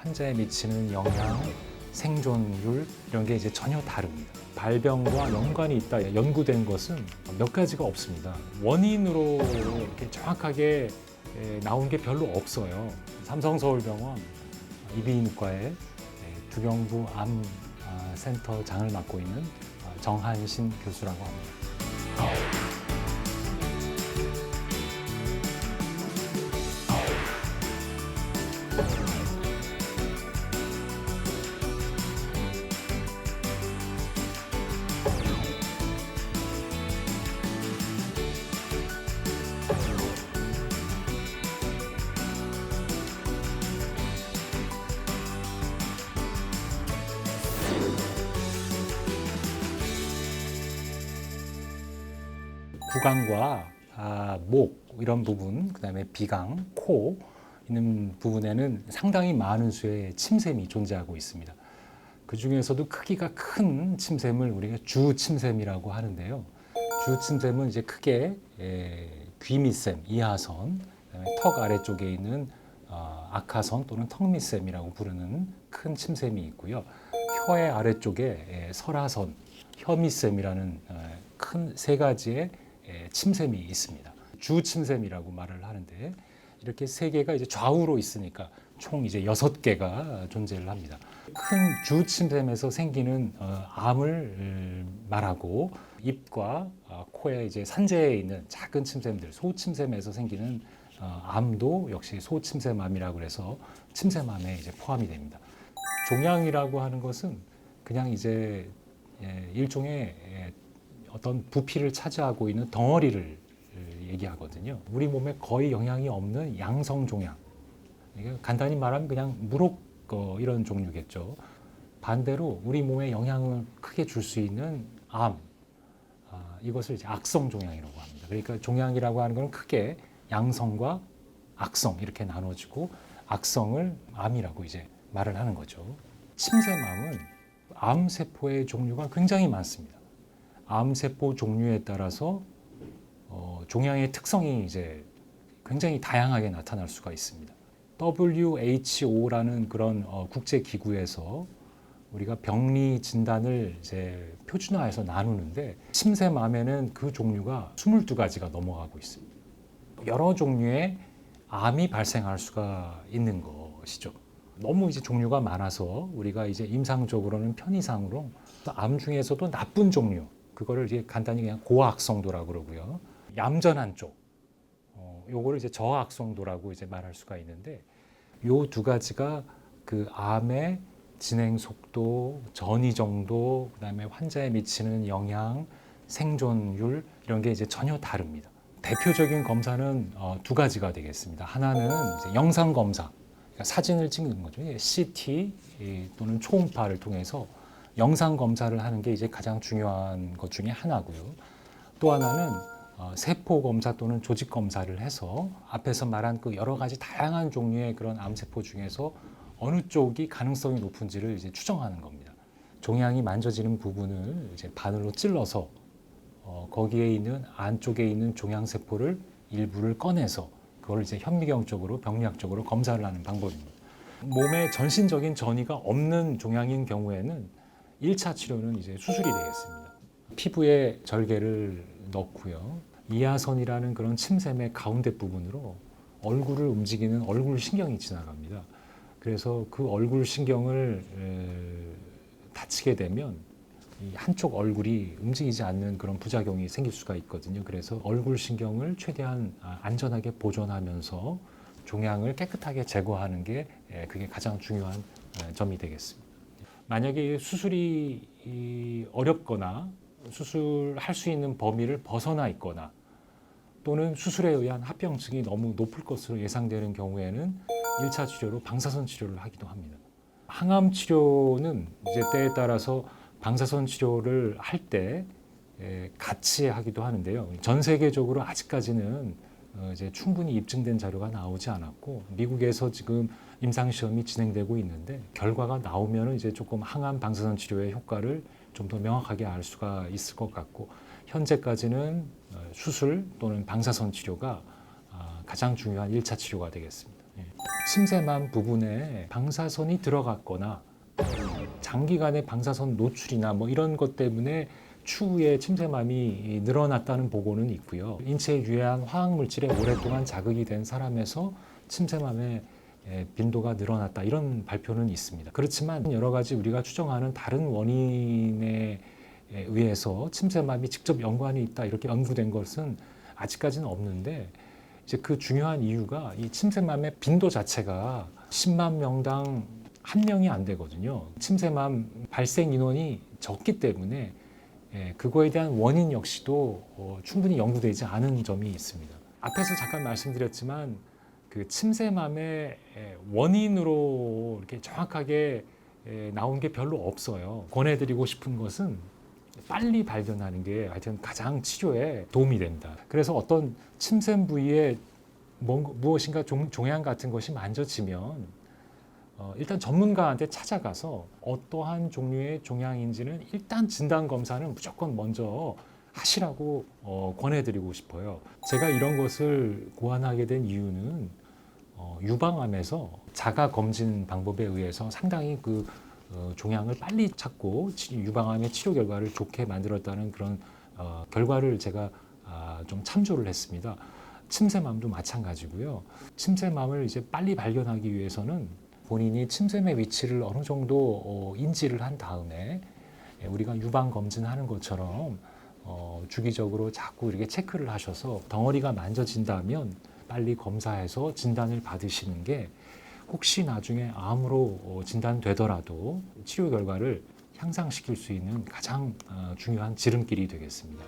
환자에 미치는 영향, 생존율 이런 게 이제 전혀 다릅니다. 발병과 연관이 있다 연구된 것은 몇 가지가 없습니다. 원인으로 이렇게 정확하게 나온 게 별로 없어요. 삼성서울병원 이비인후과의 두경부 암센터장을 맡고 있는 정한신 교수라고 합니다. 구강과 목 이런 부분, 그다음에 비강, 코 있는 부분에는 상당히 많은 수의 침샘이 존재하고 있습니다. 그 중에서도 크기가 큰 침샘을 우리가 주침샘이라고 하는데요. 주침샘은 이제 크게 귀 밑샘, 이하선, 그다음에 턱 아래쪽에 있는 악하선 또는 턱 밑샘이라고 부르는 큰 침샘이 있고요. 혀의 아래쪽에 설하선, 혀 밑샘이라는 큰 세 가지의 침샘이 있습니다. 주침샘이라고 말을 하는데 이렇게 세 개가 이제 좌우로 있으니까 총 이제 6개가 존재를 합니다. 큰 주침샘에서 생기는 암을 말하고 입과 코에 이제 산재에 있는 작은 침샘들, 소침샘에서 생기는 암도 역시 소침샘암이라고 해서 침샘암에 이제 포함이 됩니다. 종양이라고 하는 것은 그냥 이제 일종의 어떤 부피를 차지하고 있는 덩어리를 얘기하거든요. 우리 몸에 거의 영향이 없는 양성 종양. 간단히 말하면 그냥 무록 이런 종류겠죠. 반대로 우리 몸에 영향을 크게 줄 수 있는 암, 이것을 이제 악성 종양이라고 합니다. 그러니까 종양이라고 하는 건 크게 양성과 악성 이렇게 나눠지고 악성을 암이라고 이제 말을 하는 거죠. 침샘암은 암세포의 종류가 굉장히 많습니다. 암세포 종류에 따라서 종양의 특성이 이제 굉장히 다양하게 나타날 수가 있습니다. WHO라는 그런 국제기구에서 우리가 병리 진단을 이제 표준화해서 나누는데 침샘암에는 그 종류가 22가지가 넘어가고 있습니다. 여러 종류의 암이 발생할 수가 있는 것이죠. 너무 이제 종류가 많아서 우리가 이제 임상적으로는 편의상으로 암 중에서도 나쁜 종류, 그거를 이제 간단히 그냥 고악성도라고 그러고요. 얌전한 쪽, 요거를 이제 저악성도라고 이제 말할 수가 있는데, 요 두 가지가 그 암의 진행 속도, 전이 정도, 그다음에 환자에 미치는 영향, 생존율 이런 게 이제 전혀 다릅니다. 대표적인 검사는 두 가지가 되겠습니다. 하나는 이제 영상 검사, 그러니까 사진을 찍는 거죠. CT 또는 초음파를 통해서 영상 검사를 하는 게 이제 가장 중요한 것 중에 하나고요. 또 하나는 세포 검사 또는 조직 검사를 해서 앞에서 말한 그 여러 가지 다양한 종류의 그런 암세포 중에서 어느 쪽이 가능성이 높은지를 이제 추정하는 겁니다. 종양이 만져지는 부분을 이제 바늘로 찔러서 거기에 있는 안쪽에 있는 종양세포를 일부를 꺼내서 그걸 이제 현미경적으로 병리학적으로 검사를 하는 방법입니다. 몸에 전신적인 전이가 없는 종양인 경우에는 1차 치료는 이제 수술이 되겠습니다. 피부에 절개를 넣고요. 이하선이라는 그런 침샘의 가운데 부분으로 얼굴을 움직이는 얼굴 신경이 지나갑니다. 그래서 그 얼굴 신경을 다치게 되면 이 한쪽 얼굴이 움직이지 않는 그런 부작용이 생길 수가 있거든요. 그래서 얼굴 신경을 최대한 안전하게 보존하면서 종양을 깨끗하게 제거하는 게 그게 가장 중요한 점이 되겠습니다. 만약에 수술이 어렵거나 수술할 수 있는 범위를 벗어나 있거나 또는 수술에 의한 합병증이 너무 높을 것으로 예상되는 경우에는 1차 치료로 방사선 치료를 하기도 합니다. 항암 치료는 이제 때에 따라서 방사선 치료를 할 때 같이 하기도 하는데요. 전 세계적으로 아직까지는 이제 충분히 입증된 자료가 나오지 않았고 미국에서 지금 임상시험이 진행되고 있는데 결과가 나오면 이제 조금 항암 방사선 치료의 효과를 좀 더 명확하게 알 수가 있을 것 같고 현재까지는 수술 또는 방사선 치료가 가장 중요한 1차 치료가 되겠습니다. 침샘암 부분에 방사선이 들어갔거나 장기간의 방사선 노출이나 뭐 이런 것 때문에 추후에 침샘암이 늘어났다는 보고는 있고요. 인체에 유해한 화학물질에 오랫동안 자극이 된 사람에서 침샘암의 빈도가 늘어났다 이런 발표는 있습니다. 그렇지만 여러 가지 우리가 추정하는 다른 원인에 의해서 침샘암이 직접 연관이 있다 이렇게 연구된 것은 아직까지는 없는데 이제 그 중요한 이유가 이 침샘암의 빈도 자체가 10만 명당 한 명이 안 되거든요. 침샘암 발생 인원이 적기 때문에 그거에 대한 원인 역시도 충분히 연구되지 않은 점이 있습니다. 앞에서 잠깐 말씀드렸지만 그 침샘암의 원인으로 이렇게 정확하게 나온 게 별로 없어요. 권해드리고 싶은 것은 빨리 발견하는 게 하여튼 가장 치료에 도움이 됩니다. 그래서 어떤 침샘 부위에 무엇인가 종양 같은 것이 만져지면 일단 전문가한테 찾아가서 어떠한 종류의 종양인지는 일단 진단 검사는 무조건 먼저 하시라고 권해드리고 싶어요. 제가 이런 것을 고안하게 된 이유는 유방암에서 자가 검진 방법에 의해서 상당히 그 종양을 빨리 찾고 유방암의 치료 결과를 좋게 만들었다는 그런 결과를 제가 좀 참조를 했습니다. 침샘암도 마찬가지고요. 침샘암을 이제 빨리 발견하기 위해서는 본인이 침샘의 위치를 어느 정도 인지를 한 다음에 우리가 유방 검진하는 것처럼 주기적으로 자꾸 이렇게 체크를 하셔서 덩어리가 만져진다면 빨리 검사해서 진단을 받으시는 게 혹시 나중에 암으로 진단되더라도 치료 결과를 향상시킬 수 있는 가장 중요한 지름길이 되겠습니다.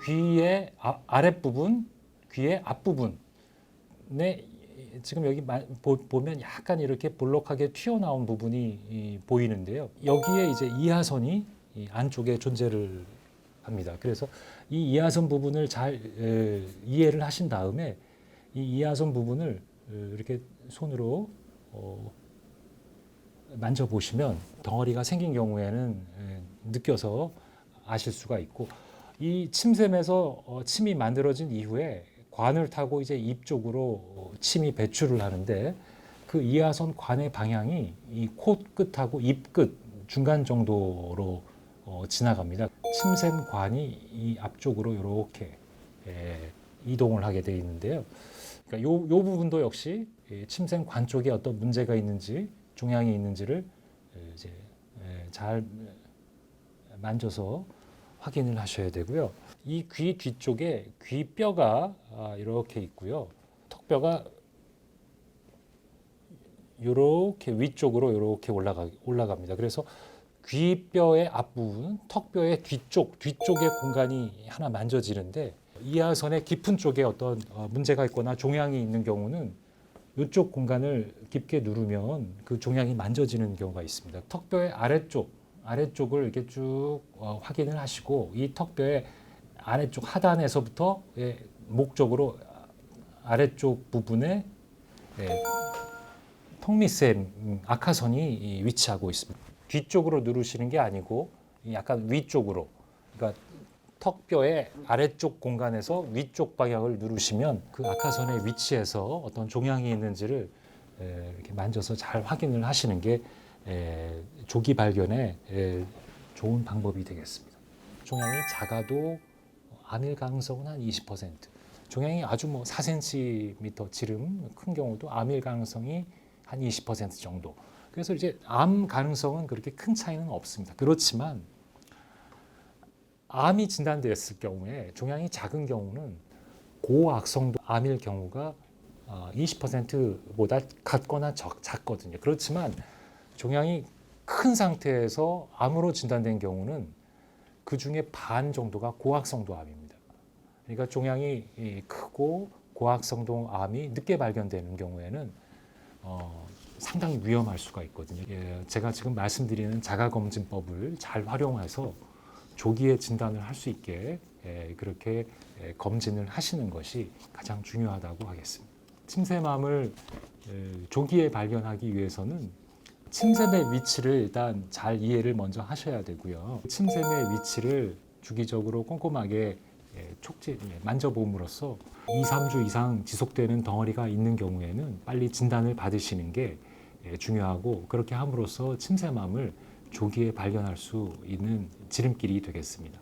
귀의 아랫부분, 귀의 앞부분에 지금 여기 보면 약간 이렇게 볼록하게 튀어나온 부분이 보이는데요. 여기에 이제 이하선이 안쪽에 존재를 합니다. 그래서 이 이하선 부분을 잘 이해를 하신 다음에 이 이하선 부분을 이렇게 손으로 만져보시면 덩어리가 생긴 경우에는 느껴서 아실 수가 있고 이 침샘에서 침이 만들어진 이후에 관을 타고 이제 입 쪽으로 침이 배출을 하는데 그 이하선 관의 방향이 이 코끝하고 입끝 중간 정도로 지나갑니다. 침샘관이 이 앞쪽으로 이렇게 이동을 하게 되어 있는데요. 그러니까 요 부분도 역시 침샘관 쪽에 어떤 문제가 있는지 종양이 있는지를 이제 잘 만져서 확인을 하셔야 되고요. 이 귀 뒤쪽에 귀뼈가 이렇게 있고요. 턱뼈가 이렇게 위쪽으로 이렇게 올라갑니다. 그래서 귀뼈의 앞부분, 턱뼈의 뒤쪽의 공간이 하나 만져지는데 이하선의 깊은 쪽에 어떤 문제가 있거나 종양이 있는 경우는 이쪽 공간을 깊게 누르면 그 종양이 만져지는 경우가 있습니다. 턱뼈의 아래쪽을 이렇게 쭉 확인을 하시고 이 턱뼈의 아래쪽 하단에서부터 목 쪽으로 아래쪽 부분에 턱 밑에 악하선이 위치하고 있습니다. 뒤쪽으로 누르시는 게 아니고 약간 위쪽으로, 그러니까 턱뼈의 아래쪽 공간에서 위쪽 방향을 누르시면 그 악하선의 위치에서 어떤 종양이 있는지를 이렇게 만져서 잘 확인을 하시는 게 조기 발견에 좋은 방법이 되겠습니다. 종양이 작아도 암일 가능성은 한 20%. 종양이 아주 뭐 4cm 지름 큰 경우도 암일 가능성이 한 20% 정도. 그래서 이제 암 가능성은 그렇게 큰 차이는 없습니다. 그렇지만 암이 진단되었을 경우에 종양이 작은 경우는 고악성도 암일 경우가 20%보다 같거나 작거든요. 그렇지만 종양이 큰 상태에서 암으로 진단된 경우는 그 중에 반 정도가 고악성도 암입니다. 그러니까 종양이 크고 고악성도 암이 늦게 발견되는 경우에는 상당히 위험할 수가 있거든요. 제가 지금 말씀드리는 자가검진법을 잘 활용해서 조기에 진단을 할 수 있게 그렇게 검진을 하시는 것이 가장 중요하다고 하겠습니다. 침샘암을 조기에 발견하기 위해서는 침샘의 위치를 일단 잘 이해를 먼저 하셔야 되고요. 침샘의 위치를 주기적으로 꼼꼼하게 만져봄으로써 2, 3주 이상 지속되는 덩어리가 있는 경우에는 빨리 진단을 받으시는 게 중요하고, 그렇게 함으로써 침샘암을 조기에 발견할 수 있는 지름길이 되겠습니다.